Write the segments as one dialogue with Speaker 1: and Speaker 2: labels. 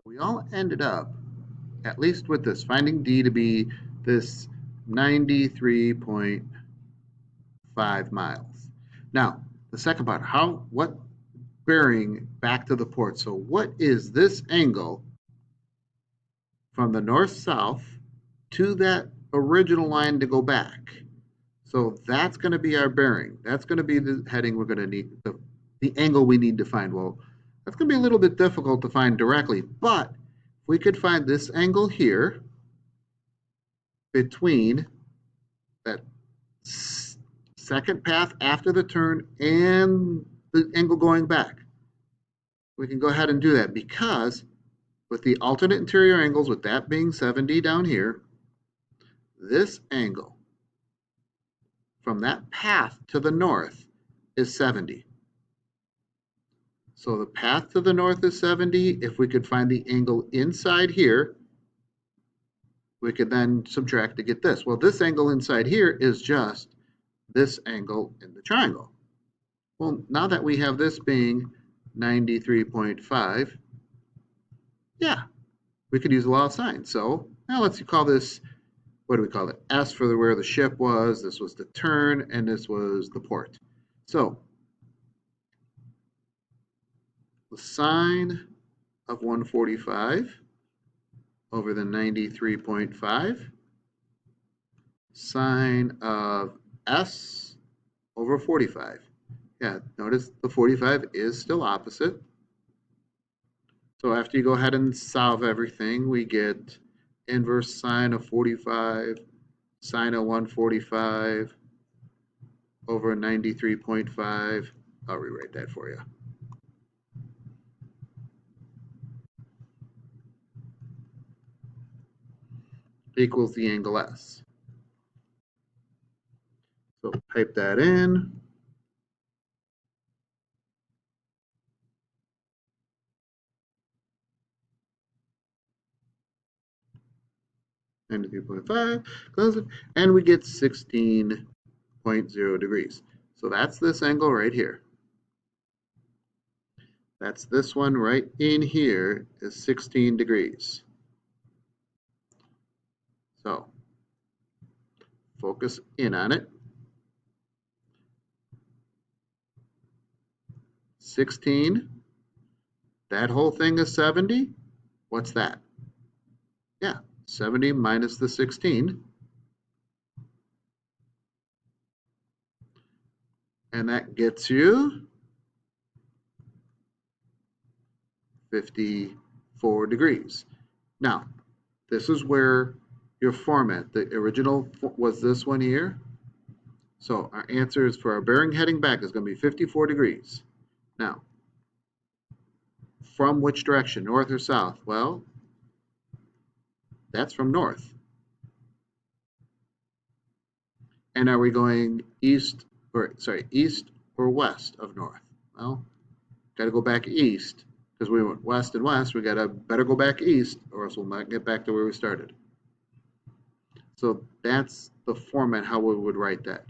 Speaker 1: We all ended up, at least with this, finding D to be this 93.5 miles. Now, the second part, what bearing back to the port? So what is this angle from the north-south to that original line to go back? So that's going to be our bearing. That's going to be the heading we're going to need, the angle we need to find. Well, that's going to be a little bit difficult to find directly, but if we could find this angle here between that second path after the turn and the angle going back, we can go ahead and do that, because with the alternate interior angles, with that being 70 down here, this angle from that path to the north is 70. So the path to the north is 70. If we could find the angle inside here, we could then subtract to get this. Well, this angle inside here is just this angle in the triangle. Well, now that we have this being 93.5, yeah, we could use the law of sine. So now let's call this, what do we call it? S for where the ship was, this was the turn, and this was the port. So the sine of 145 over the 93.5, sine of S over 45. Yeah, notice the 45 is still opposite. So after you go ahead and solve everything, we get inverse sine of 45, sine of 145 over 93.5. I'll rewrite that for you. Equals the angle S. So type that in. And 3.5, close it, and we get 16.0 degrees. So that's this angle right here. That's this one right in here is 16 degrees. So focus in on it. 16, that whole thing is 70. What's that? Yeah, 70 minus the 16. And that gets you 54 degrees. Now, this is where your format, the original was this one here. So our answer is for our bearing heading back is going to be 54 degrees. Now, from which direction, north or south? Well, that's from north. And are we going east or west of north? Well, got to go back east, because we went west and west. We got to better go back east, or else we'll not get back to where we started. So that's the format how we would write that.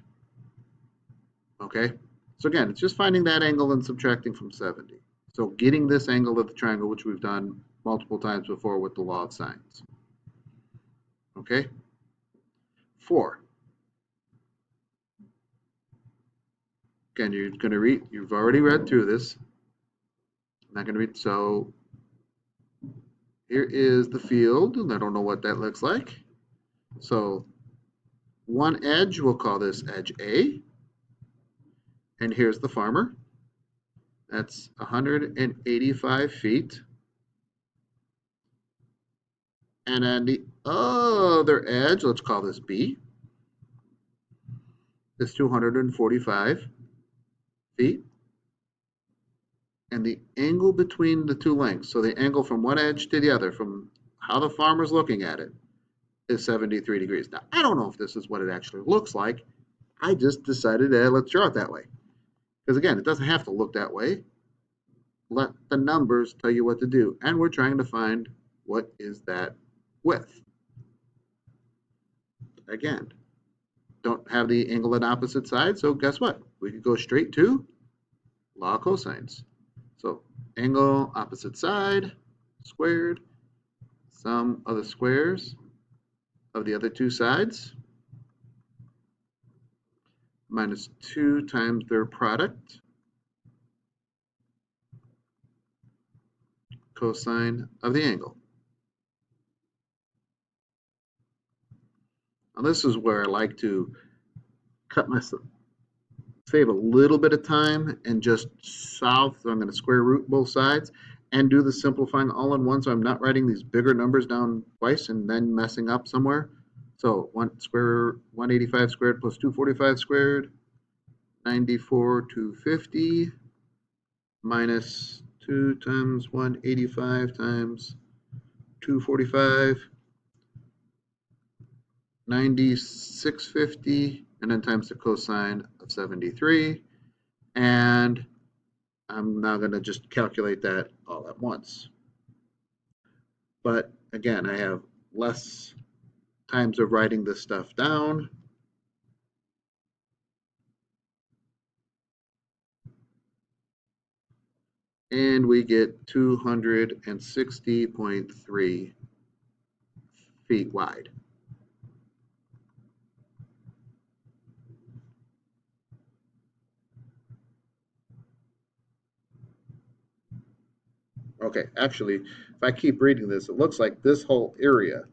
Speaker 1: Okay, so again, it's just finding that angle and subtracting from 70. So getting this angle of the triangle, which we've done multiple times before with the law of sines. Okay, 4. Again, you're going to read, you've already read through this. I'm not going to read, so here is the field, and I don't know what that looks like. So one edge, we'll call this edge A. And here's the farmer. That's 185 feet. And on the other edge, let's call this B, is 245 feet. And the angle between the two lengths, so the angle from one edge to the other, from how the farmer's looking at it, is 73 degrees. Now, I don't know if this is what it actually looks like. I just decided, let's draw it that way. Because again, it doesn't have to look that way. Let the numbers tell you what to do. And we're trying to find what is that width. Again, don't have the angle on opposite sides, so guess what? We could go straight to law of cosines. So angle opposite side squared sum of the squares of the other two sides minus 2 times their product, cosine of the angle. Now this is where I like to save a little bit of time and just solve. So I'm going to square root both sides and do the simplifying all in one, so I'm not writing these bigger numbers down twice and then messing up somewhere. So 185 squared plus 245 squared, 94 250 minus 2 times 185 times 245, 9650, and then times the cosine of 73. And I'm now going to just calculate that all at once. But again, I have less times of writing this stuff down. And we get 260.3 feet wide. Okay, actually, if I keep reading this, it looks like this whole area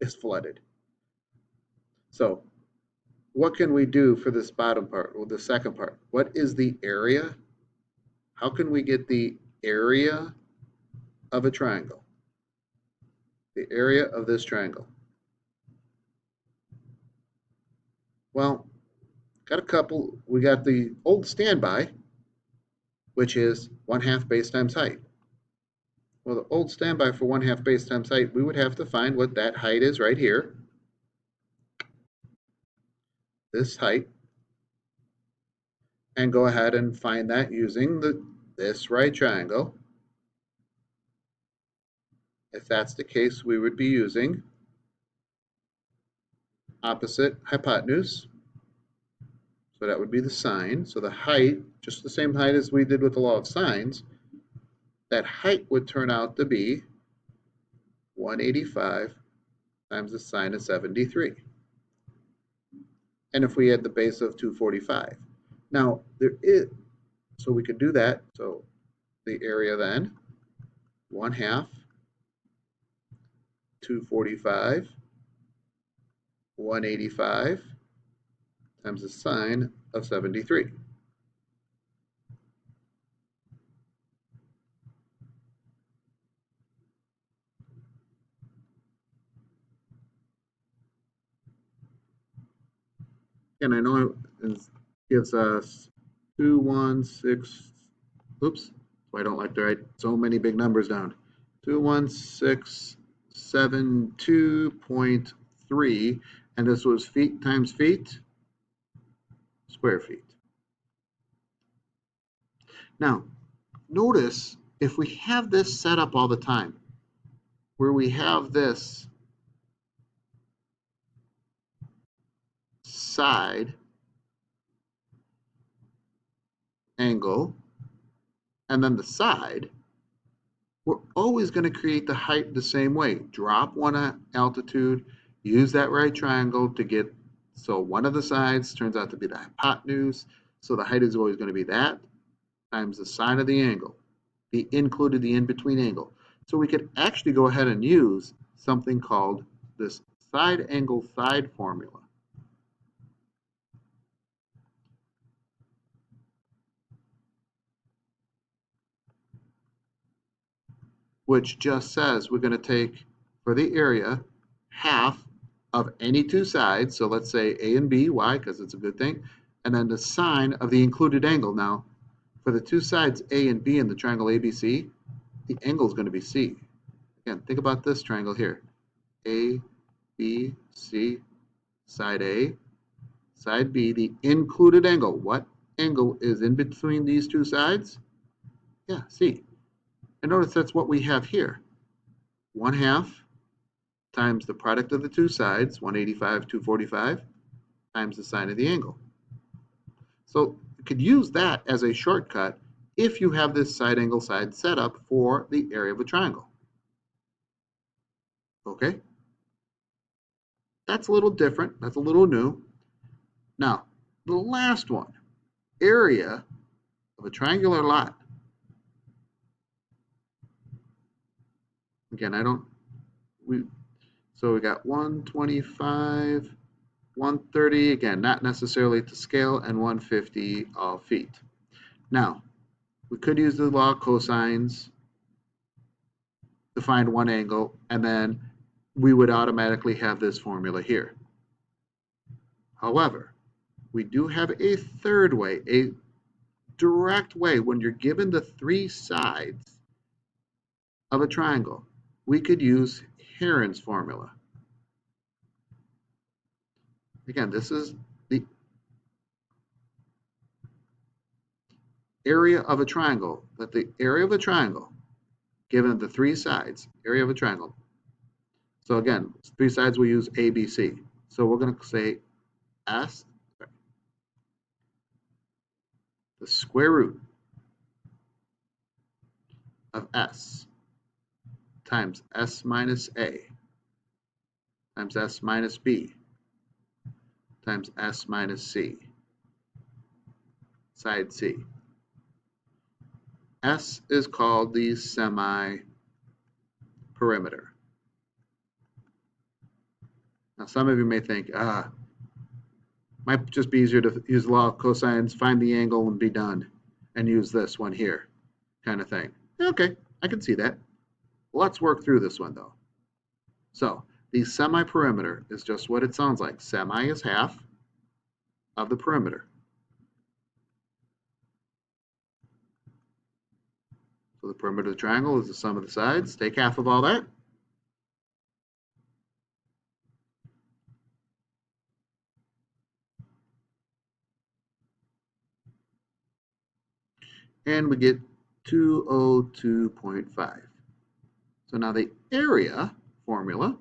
Speaker 1: is flooded. So what can we do for this bottom part, or the second part? What is the area? How can we get the area of a triangle? The area of this triangle. Well, got a couple. We got the old standby, which is 1/2 base times height. Well, the old standby for 1/2 base times height, we would have to find what that height is right here. This height. And go ahead and find that using this right triangle. If that's the case, we would be using opposite hypotenuse. So that would be the sine. So the height, just the same height as we did with the law of sines, that height would turn out to be 185 times the sine of 73. And if we had the base of 245. Now, so we could do that. So the area then, 1/2, 245, 185 times the sine of 73. And I know it gives us 216, oops, I don't like to write so many big numbers down. 21672.3, and this was feet times feet, square feet. Now, notice if we have this set up all the time, where we have this side angle and then the side, we're always going to create the height the same way. Drop one altitude, use that right triangle to get, so one of the sides turns out to be the hypotenuse, so the height is always going to be that times the sine of the angle, the in-between angle. So we could actually go ahead and use something called this side angle side formula. Which just says we're going to take, for the area, half of any two sides, so let's say A and B, why? Because it's a good thing, and then the sine of the included angle. Now, for the two sides A and B in the triangle ABC, the angle is going to be C. Again, think about this triangle here. A, B, C, side A, side B, the included angle. What angle is in between these two sides? Yeah, C. And notice that's what we have here. 1/2 times the product of the two sides, 185, 245, times the sine of the angle. So you could use that as a shortcut if you have this side angle side set up for the area of a triangle. Okay, that's a little different. That's a little new. Now, the last one, area of a triangular lot. Again, so we got 125, 130, again, not necessarily to scale, and 150 all feet. Now, we could use the law of cosines to find one angle, and then we would automatically have this formula here. However, we do have a third way, a direct way. When you're given the three sides of a triangle, we could use Heron's formula. Again, this is the area of a triangle, that the area of a triangle, given the three sides, area of a triangle. So again, three sides we use A, B, C. So we're going to say S, the square root of S times S minus A times S minus B times S minus C, side C. S is called the semi-perimeter. Now some of you may think, might just be easier to use law of cosines, find the angle and be done, and use this one here, kind of thing. Okay, I can see that. Let's work through this one though. So the semi-perimeter is just what it sounds like. Semi is half of the perimeter. So the perimeter of the triangle is the sum of the sides. Take half of all that. And we get 202.5. So now the area formula,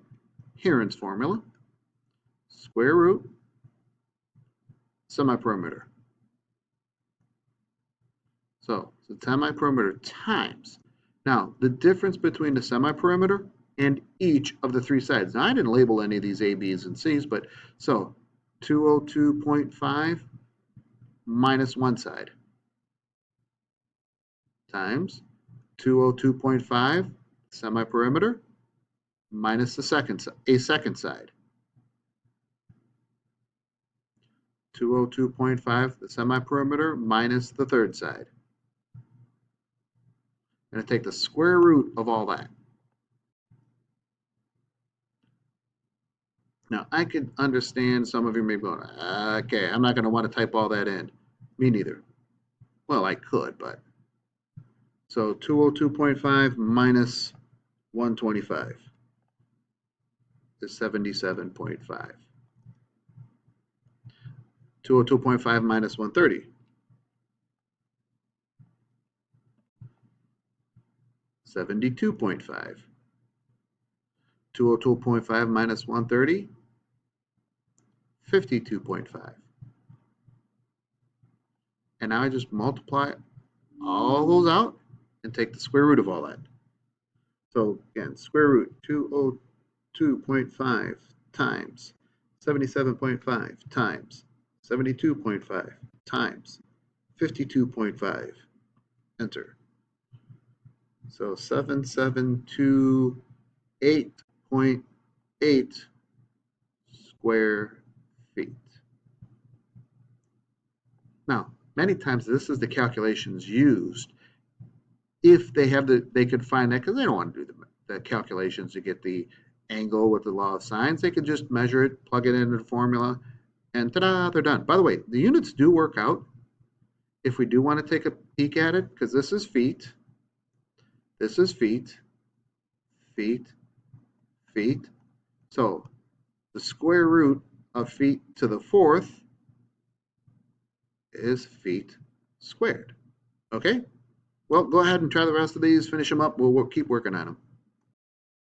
Speaker 1: Heron's formula, square root, semi-perimeter. So the semi-perimeter times. Now, the difference between the semi-perimeter and each of the three sides. Now, I didn't label any of these A, B's, and C's, but so 202.5 minus one side times 202.5 semi-perimeter minus a second side. 202.5 the semi-perimeter minus the third side. I'm going to take the square root of all that. Now, I could understand some of you may be going, okay, I'm not going to want to type all that in. Me neither. Well, I could, but. So 202.5 minus 125 is 77.5. 202.5 minus 130. 72.5. 202.5 minus 130, 52.5. And now I just multiply all those out and take the square root of all that. So again, square root 202.5 times 77.5 times 72.5 times 52.5. Enter. So 7728.8 square feet. Now, many times this is the calculations used. If they could find that, because they don't want to do the calculations to get the angle with the law of sines. They could just measure it, plug it into the formula, and ta-da, they're done. By the way, the units do work out. If we do want to take a peek at it, because this is feet, this is feet, feet, feet. So the square root of feet to the fourth is feet squared. Okay? Well, go ahead and try the rest of these, finish them up. We'll keep working on them.